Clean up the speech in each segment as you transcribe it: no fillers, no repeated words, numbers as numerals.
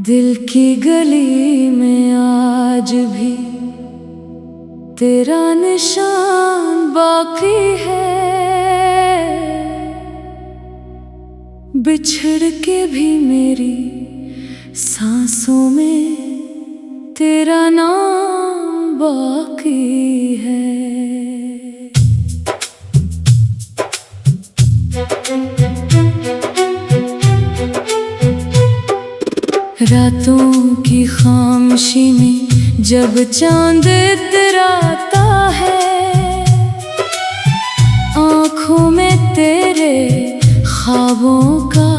दिल की गली में आज भी तेरा निशान बाकी है। बिछड़ के भी मेरी सांसों में तेरा नाम बाकी है। रातों की खामोशी में जब चांद इतराता है, आँखों में तेरे ख्वाबों का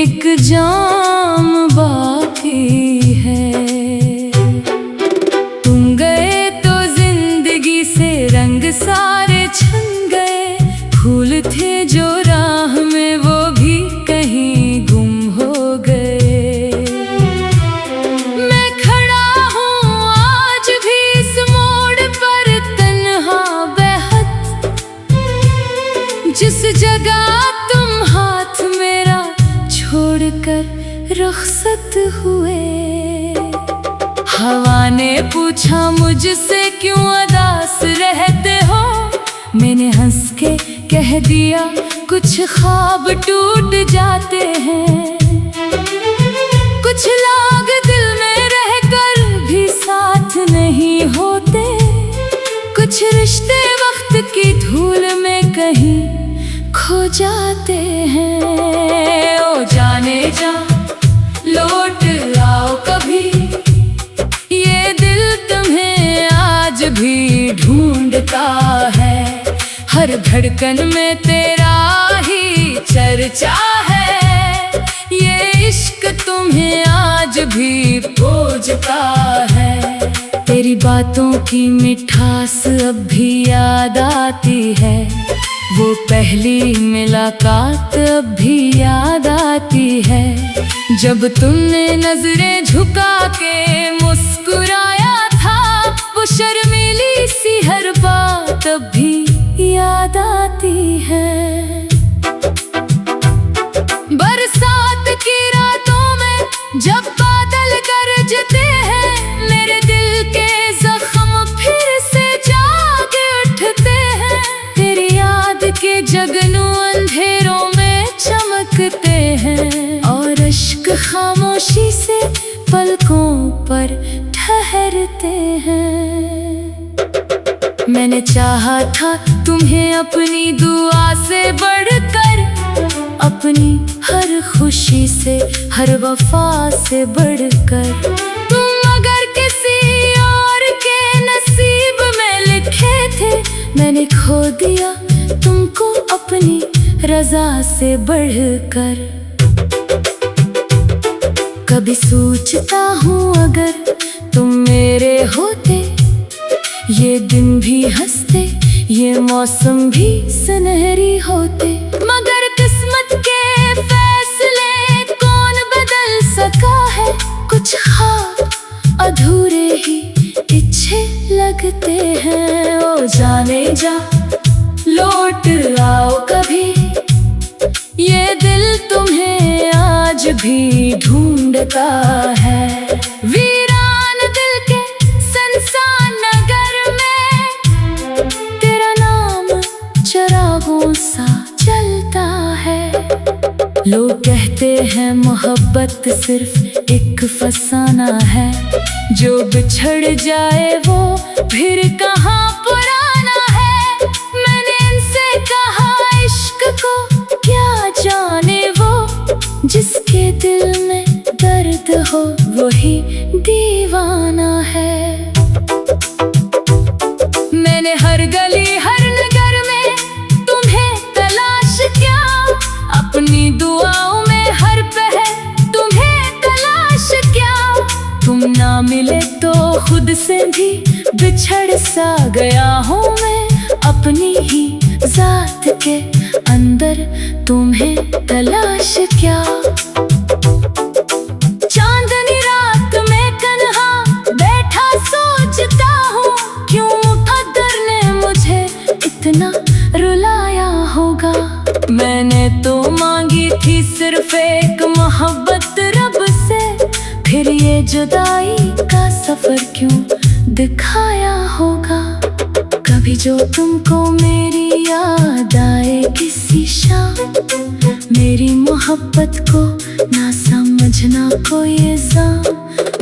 एक जाम बाकी है। तुम गए तो जिंदगी से रंग सारे छन गए, फूल थे जो राह में वो भी कहीं गुम हो गए। मैं खड़ा हूँ आज भी इस मोड़ पर तन्हा बेहद, जिस जगह तुम हाथ मेरा छोड़कर रुखसत हुए। हवा ने पूछा मुझसे क्यों उदास रहते हो, मैंने हंस के कह दिया कुछ ख्वाब टूट जाते हैं। कुछ लोग दिल में रहकर भी साथ नहीं होते, कुछ रिश्ते वक्त की धूल में कहीं खो जाते हैं। ओ जाने जा लौट आओ कभी, ये दिल तुम्हें आज भी ढूंढता है। हर धड़कन में तेरा ही चर्चा है, ये इश्क तुम्हें आज भी खोजता है। तेरी बातों की मिठास अब भी याद आती है, वो पहली मुलाकात अब भी याद आती है। जब तुमने नजरें झुका के मुस्कुराया था, वो शर्मीली सी हर बात अब भी याद आती है। बरसात की रातों में जब बादल गरजते हैं, मेरे दिल के जख्म फिर से जाग उठते हैं। तेरी याद के जगनू अंधेरों में चमकते हैं, और अश्क खामोशी से पलकों पर ठहरते हैं। मैंने चाहा था तुम्हें अपनी दुआ से बढ़कर, अपनी हर खुशी से हर वफा से बढ़कर। तुम अगर किसी और के नसीब में लिखे थे, मैंने खो दिया तुमको अपनी रजा से बढ़कर। कभी सोचता हूँ अगर तुम मेरे होते, ये दिन भी हंसते, ये मौसम भी सुनहरी होते। मगर किस्मत के फैसले कौन बदल सका है, कुछ ख्वाब अधूरे ही अच्छे लगते हैं। ओ जाने जा लौट आओ कभी, ये दिल तुम्हें आज भी ढूंढता है। वीरान दिल के सुनसान नगर में तेरा नाम चिरागों सा जलता है। लोग कहते हैं मोहब्बत सिर्फ एक फसाना है, जो बिछड़ जाए वो फिर कहाँ पुराना है। मैंने इनसे कहा इश्क को क्या जाने वो, जिसके दिल में दर्द हो वही दीवाना है। मैंने हर गली हर नगर में तुम्हें तलाश किया, अपनी दुआओं में हर पहर तुम्हें तलाश किया। तुम ना मिले तो खुद से भी बिछड़ सा गया हूँ मैं, अपनी ही जात के अंदर तुम्हें तलाश क्या। चांदनी रात में कन्हा बैठा सोचता हूँ, क्यों मुकद्दर ने मुझे इतना रुलाया होगा। मैंने तो मांगी थी सिर्फ एक मोहब्बत रब से, क्यों दिखाया होगा। कभी जो तुमको मेरी याद आए किसी शाम, मेरी मोहब्बत को ना समझना कोई इल्जाम।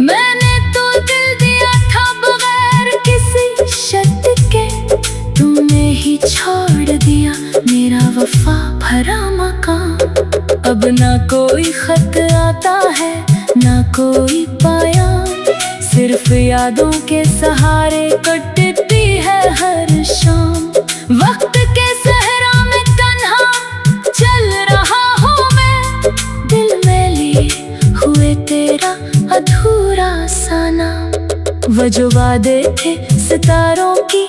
मैंने तो दिल दिया था बगैर किसी शर्त के, तुमने ही छोड़ दिया मेरा वफा भरा मकाम। अब ना कोई खत आता है ना कोई पाया, सिर्फ यादों के सहारे कटती है हर शाम। वक्त के सहरा में तन्हा चल रहा हूँ मैं, दिल में लिए हुए तेरा अधूरा सा नाम। वो जो वादे थे सितारों की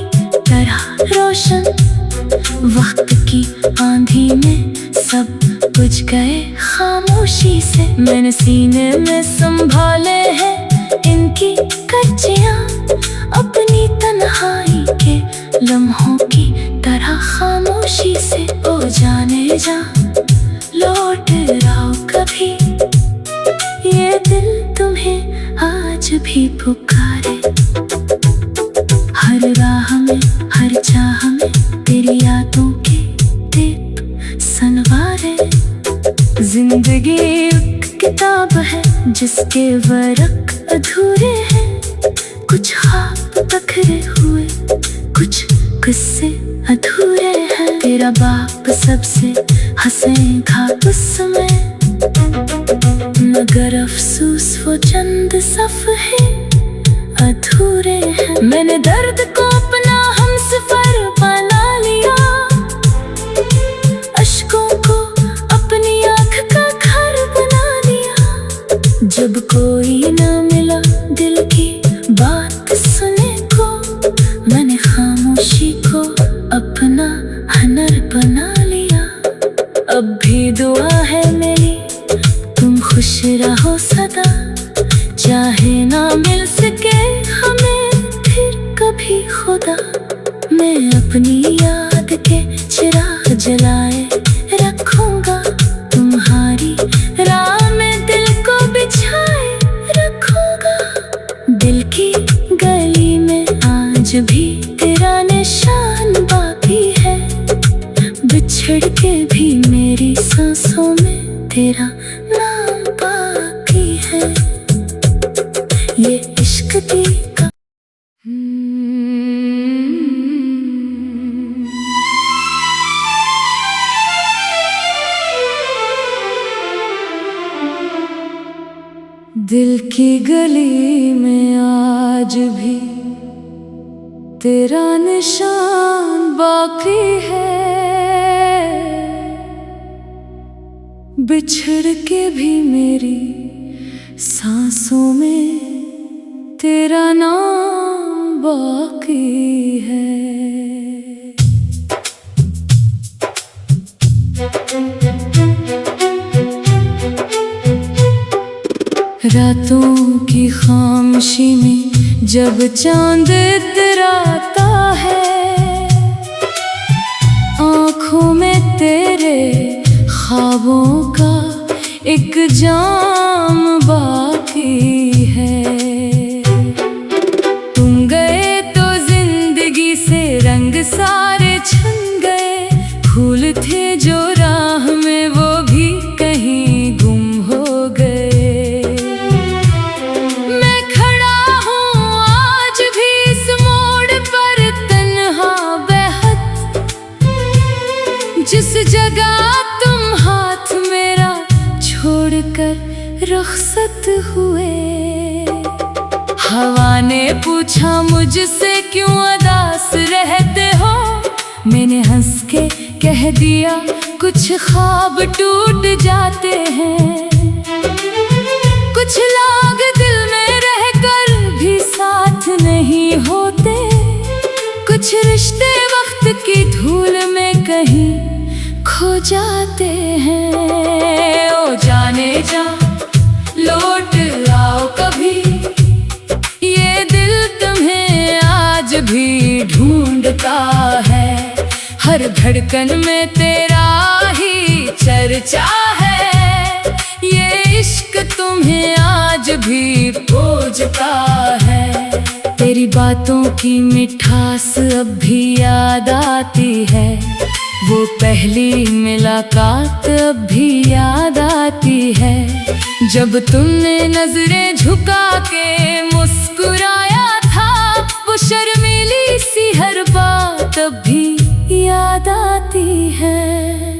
तरह रोशन, वक्त की आंधी में सब बुझ गए खामोशी से। मैंने सीने में संभाले हैं इनकी कच्चियां, अपनी तन्हाई के लम्हों की तरह खामोशी से। ओ जाने जा लौट आओ कभी, ये दिल तुम्हें आज भी पुकारे। हर राह में हर चाह में तेरी यादों के दीप सनवारे। जिंदगी एक किताब है जिसके वर्क अधूरे हैं, कुछ ख्वाब बिखरे हुए कुछ किस्से अधूरे हैं। तेरा बाप सबसे हंसेगा उस समय, मगर अफसोस वो चंद सफ़े अधूरे हैं। मैंने दर्द को अपना हमसफर बना लिया, अश्कों को अपनी आँख का घर बना लिया। जब कोई न मिला दिल की बात सुनने को, मैंने खामोशी को अपना हनर बना लिया। अब भी दुआ है मेरी तुम खुश रहो सदा, चाहे ना मिल सके हमें फिर कभी खुदा। मैं अपनी याद के चिराग जलाए रखूंगा, तुम्हारी राह में दिल को बिछाए रखूंगा। दिल की गली में आज भी तेरा निशान बाकी है, बिछड़ के भी मेरी सांसों में तेरा नाम बाकी है। ये इश्क दी का दिल की गली में आज भी तेरा निशान बाकी है, बिछड़ के भी मेरी सांसों में तेरा नाम बाकी है। रातों की खामोशी में जब चांद इतराता है, आँखों में तेरे ख्वाबों का एक जाम बाकी है। तुम गए तो जिंदगी से रंग सारे छन गए, फूल थे जो राह में वो भी कहीं गुम हो गए। मैं खड़ा हूँ आज भी इस मोड़ पर तन्हा बेहद, जिस जगह तुम हाथ मेरा छोड़कर रुखसत हुए। हवा ने पूछा मुझसे क्यों उदास रहते हो, मैंने हंस के कह दिया कुछ ख्वाब टूट जाते हैं। कुछ लोग दिल में रहकर भी साथ नहीं होते, कुछ रिश्ते वक्त की धूल में कहीं खो जाते हैं। ओ जाने जा लौट आओ कभी, ये दिल तुम्हें आज भी ढूंढता है। हर धड़कन में तेरा ही चर्चा है, ये इश्क तुम्हें आज भी खोजता है। तेरी बातों की मिठास अब भी याद आती है, वो पहली मुलाकात अब भी याद आती है। जब तुमने नजरें झुका के मुस्कुराया था, वो शर्मीली सी हर बात अब भी याद आती है।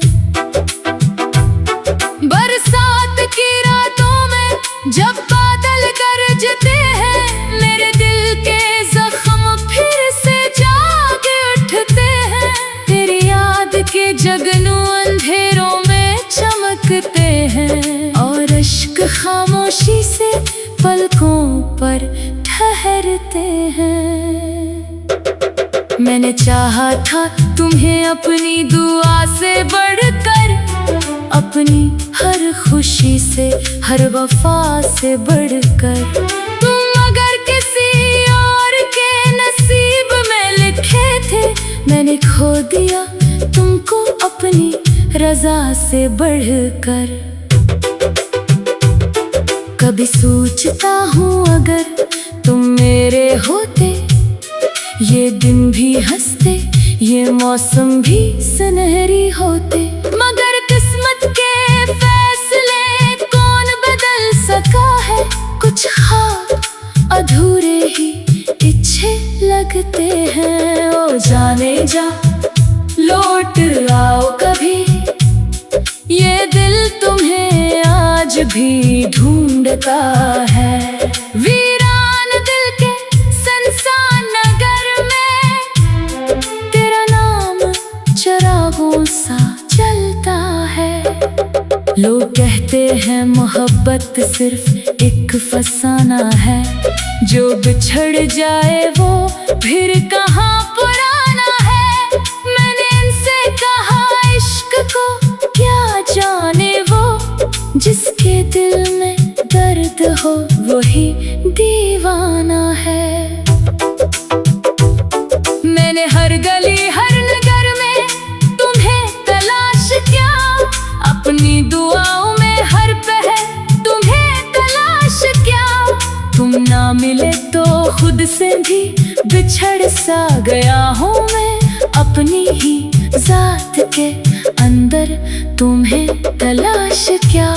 बरसात की रातों में जब बादल गरजते हैं, मेरे दिल के जख्म फिर से जाग उठते हैं। तेरी याद के जगनू अंधेरों में चमकते हैं, और अश्क खामोशी से पलकों पर ठहरते हैं। मैंने चाहा था तुम्हें अपनी दुआ से बढ़कर, अपनी हर खुशी से, हर वफा से बढ़कर। तुम अगर किसी और के नसीब में लिखे थे, मैंने खो दिया तुमको अपनी रजा से बढ़कर। कभी सोचता हूँ अगर तुम मेरे होते, ये दिन भी हंसते, ये मौसम भी सुनहरी होते। मगर किस्मत के फैसले कौन बदल सका है, कुछ ख्वाब अधूरे ही पीछे लगते हैं। ओ जाने जा लौट आओ कभी, ये दिल तुम्हें आज भी ढूंढता है। वीरान दिल के सुनसान नगर में, तेरा नाम चिरागों सा जलता है। लोग कहते हैं मोहब्बत सिर्फ एक फसाना है, जो बिछड़ जाए वो फिर कहाँ पुराना है। मैंने इनसे कहा इश्क को क्या जाने वो, जिसके दिल में दर्द हो वही दीवाना है। मैंने हर गली हर नगर में तुम्हें तलाश किया, अपनी दुआओं में हर पहर तुम्हें तलाश किया। तुम ना मिले तो खुद से भी बिछड़ सा गया हूँ मैं, अपनी ही जात के अंदर तुम्हें तलाश क्या।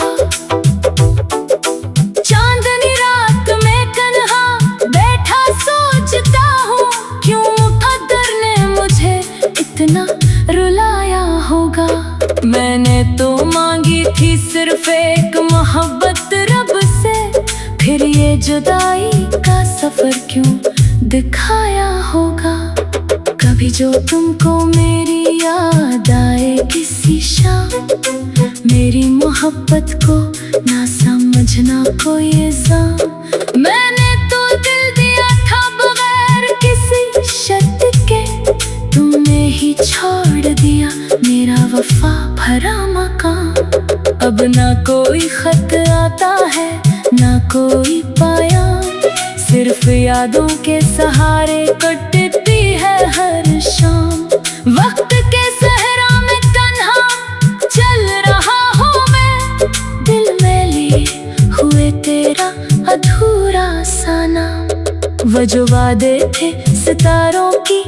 चांदनी रात में कन्हा बैठा सोचता हूँ, क्यों मुकद्दर ने मुझे इतना रुलाया होगा। मैंने तो मांगी थी सिर्फ एक मोहब्बत रब से, फिर ये जुदाई का सफर क्यों दिखाया होगा। कभी जो तुमको मेरी याद आए किसी शाम, मेरी मोहब्बत को ना समझना कोई इल्जाम। मैंने तो दिल दिया था बगैर किसी शर्त के, तुमने ही छोड़ दिया मेरा वफा भरा मकाम। अब ना कोई खत आता है ना कोई पाया, सिर्फ यादों के सहारे कटती है हर शाम। वक्त के सहरा में तन्हा चल रहा हूँ मैं, दिल में लिए हुए तेरा अधूरा सा नाम। वो जो वादे थे सितारों की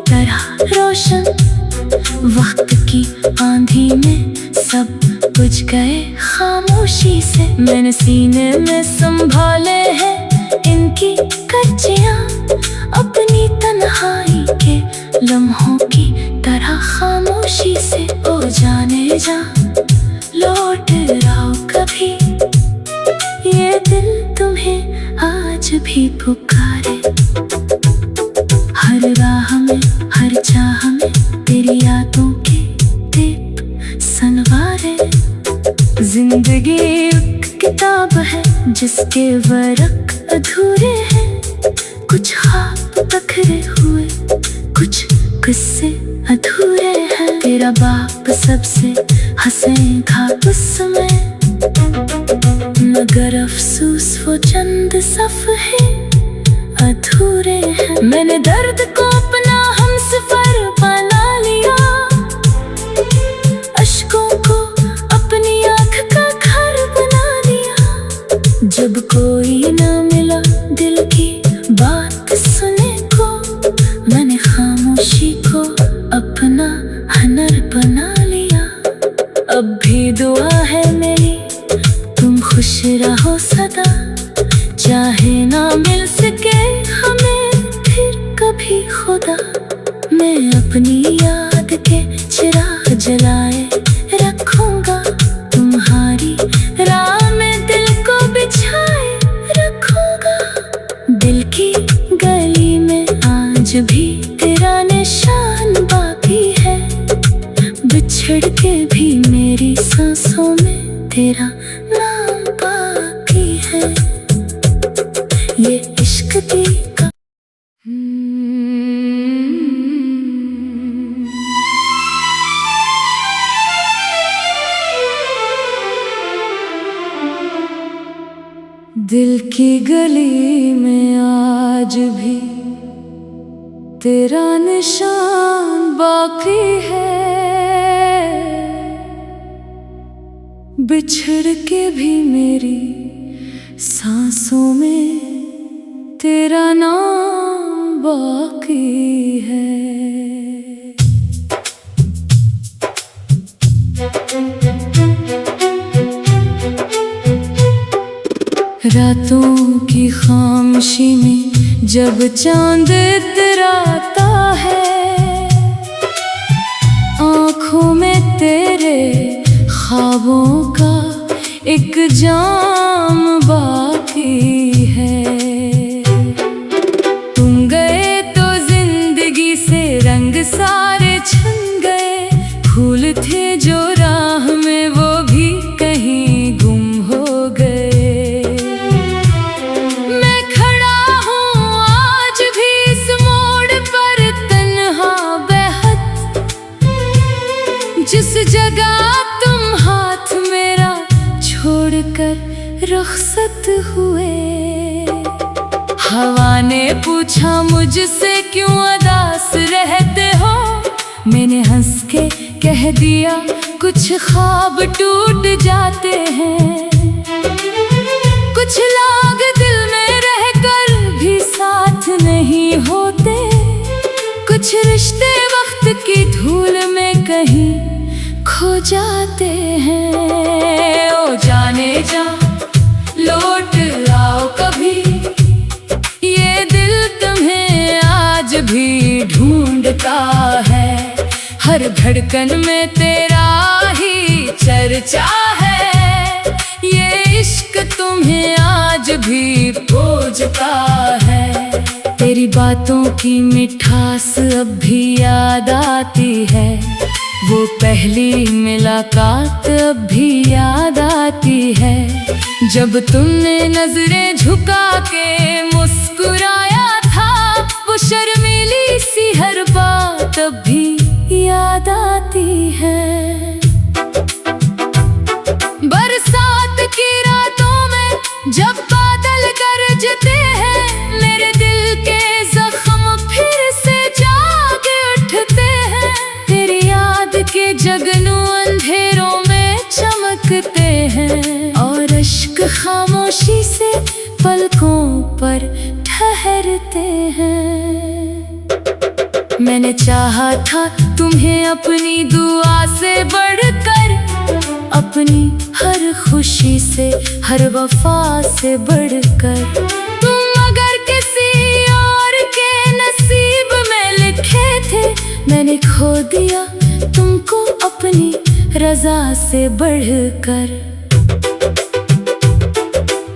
तरह रोशन, वक्त की आंधी में सब बुझ गए खामोशी से। मैंने सीने में संभाले हैं इनकी कच्चियां, अपनी तन्हाई के लम्हों की तरह खामोशी से। ओ जाने जा लौट आओ कभी, ये दिल तुम्हें आज भी पुकारे। हर राह में हर चाह में तेरी यादों के दीप सनवारे। जिंदगी एक किताब है जिसके वर्क अधूरे हैं, कुछ ख्वाब बखरे हुए, कुछ किस्से अधूरे हैं। तेरा बाप सबसे हंसेगा उसमें, मगर अफसोस वो चंद सफ़े अधूरे हैं। मैंने दर्द को अपना हमसफर बना लिया, अश्कों को अपनी आँख का घर बना लिया। जब कोई ना मिला दिल की बात सुने, खुदा मैं अपनी याद के चिराग जलाए रखूंगा, तुम्हारी राह में दिल को बिछाए रखूंगा। दिल की गली में आज भी तेरा निशान बाकी है, बिछड़ के भी मेरी सांसों में तेरा नाम बाकी है। ये इश्क की दिल की गली में आज भी तेरा निशान बाकी है, बिछड़ के भी मेरी सांसों में तेरा नाम बाकी है। रातों की खामोशी में जब चांद इतराता है, आँखों में तेरे ख्वाबों का एक जाम बाकी है। तुम गए तो जिंदगी से रंग सारे छन गए, फूल थे जो राह में वो भी कहीं गुम हो गए। मैं खड़ा हूँ आज भी इस मोड़ पर तन्हा बेहद, जिस जगह तुम हाथ मेरा छोड़कर रुखसत हुए। हवा ने पूछा मुझसे क्यों उदास रहते हो, मैंने हंस के कह दिया कुछ ख्वाब टूट जाते हैं। कुछ लोग दिल में रहकर भी साथ नहीं होते, कुछ रिश्ते वक्त की धूल में कहीं खो जाते हैं। ओ जाने जा लौट आओ कभी, ये दिल तुम्हें आज भी ढूंढता है। हर धड़कन में तेरा ही चर्चा है, ये इश्क तुम्हें आज भी खोजता है। तेरी बातों की मिठास अब भी याद आती है, वो पहली मुलाकात अब भी याद आती है। जब तुमने नजरें झुका के मुस्कुराया था, वो शर्मीली सी हर बात अब भी याद आती है। बरसात की रातों में जब बादल गरजते हैं, मेरे दिल के जख्म फिर से जाग उठते हैं। तेरी याद के जगनू अंधेरों में चमकते हैं, और अश्क खामोशी से पलकों पर ठहरते हैं। मैंने चाहा था तुम्हें अपनी दुआ से बढ़कर, अपनी हर खुशी से, हर वफा से बढ़कर। तुम अगर किसी और के नसीब में लिखे थे, मैंने खो दिया तुमको अपनी रजा से बढ़कर।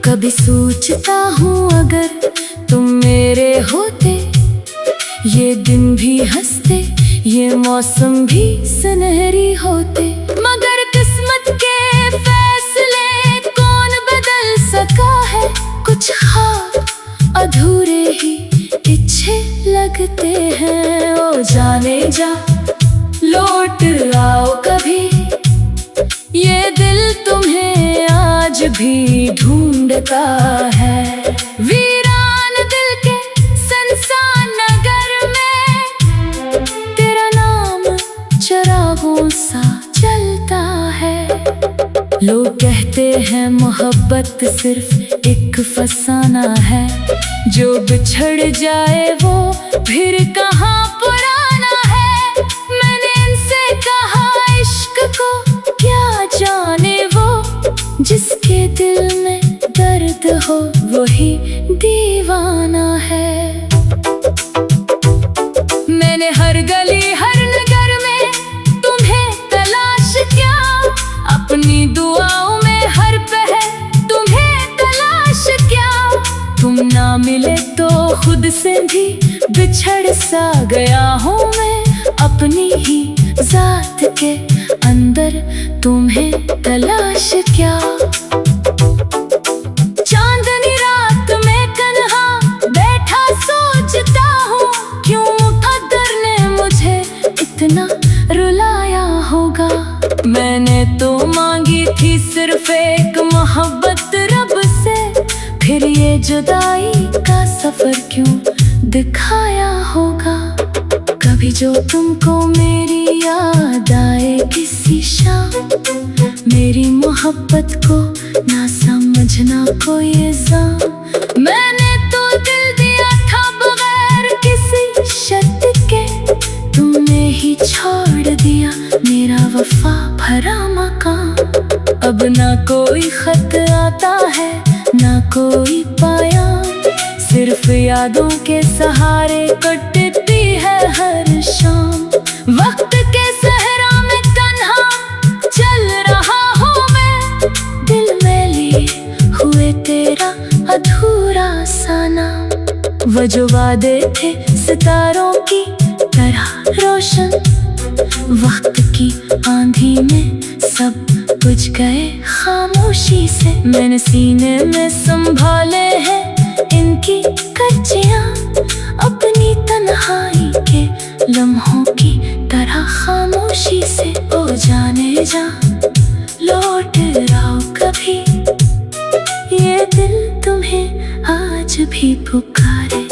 कभी सोचता हूँ अगर तुम मेरे होते, ये दिन भी हंसते, ये मौसम भी सुनहरी होते। मगर किस्मत के फैसले कौन बदल सका है, कुछ ख्वाब अधूरे ही पीछे लगते हैं। ओ जाने जा लौट आओ कभी, ये दिल तुम्हें आज भी ढूंढता है। वीरान दिल के सुनसान नगर में तेरा नाम चरागों सा जलता है। लोग कहते हैं मोहब्बत सिर्फ एक फसाना है, जो बिछड़ जाए वो फिर कहाँ पुराना है। मैंने इनसे कहा इश्क को क्या जाने वो, जिसके दिल में दर्द हो वही दीवाना है। बिछड़ सा गया हूँ मैं अपनी ही जात के अंदर, तुम्हें तलाश क्या। चांदनी रात में कन्हा बैठा सोचता हूँ, क्यों मुकद्दर ने मुझे इतना रुलाया होगा। मैंने तो मांगी थी सिर्फ एक मोहब्बत रब से, फिर ये जुदाई का सफर क्यों दिखाया होगा। कभी जो तुमको मेरी याद आए किसी शाम, मेरी मोहब्बत को ना समझना कोई इल्जाम। मैंने तो दिल दिया था बगैर किसी शर्त के, तुमने ही छोड़ दिया मेरा वफा भरा मकाम। अब ना कोई खत आता है ना कोई पाया, सिर्फ यादों के सहारे कटती है हर शाम। वक्त के सहरा में तन्हा चल रहा हूँ मैं, दिल में लिए हुए तेरा अधूरा सा नाम। वो जो वादे थे सितारों की तरह रोशन, वक्त की आंधी में सब बुझ गए खामोशी से। मैंने सीने में संभाले हैं इनकी कच्चियां, अपनी तन्हाई के लम्हों की तरह खामोशी से। ओ जाने जा लौट आओ कभी, ये दिल तुम्हें आज भी पुकारे।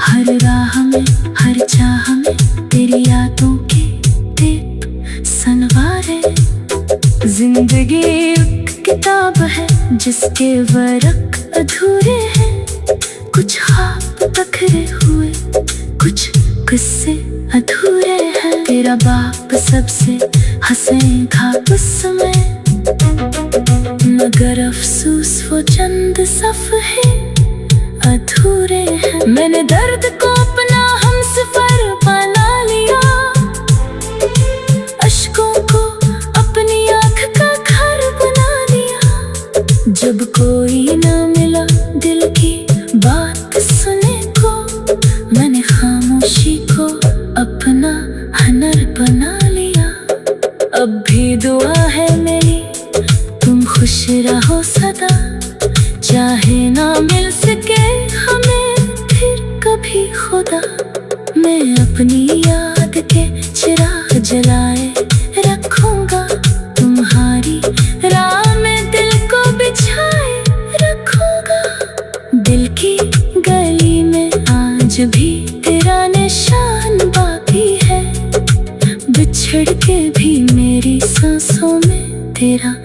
हर राह में हर चाह में तेरी यादों के दीप सनवारे। जिंदगी एक किताब है जिसके वर्क अधूरे हैं, कुछ ख्वाब बखरे हुए कुछ किस्से अधूरे हैं। तेरा बाप सबसे हंसेगा उस समय, मगर अफसोस वो चंद सफ़हे अधूरे हैं। मैंने दर्द को अपना हमसफर बना लिया, अश्कों को अपनी आँख का घर बना लिया। जब कोई ना मिला दिल की बात सुने को, मैंने खामोशी को अपना हनर बना लिया। अब भी दुआ है मेरी तुम खुश रहो सदा, चाहे ना मिल सके हमें फिर कभी खुदा। मैं अपनी याद के चिराग जलाए रखूंगा, तुम्हारी राह में दिल को बिछाए रखूंगा। दिल की गली में आज भी तेरा निशान बाकी है, बिछड़ के भी मेरी सांसों में तेरा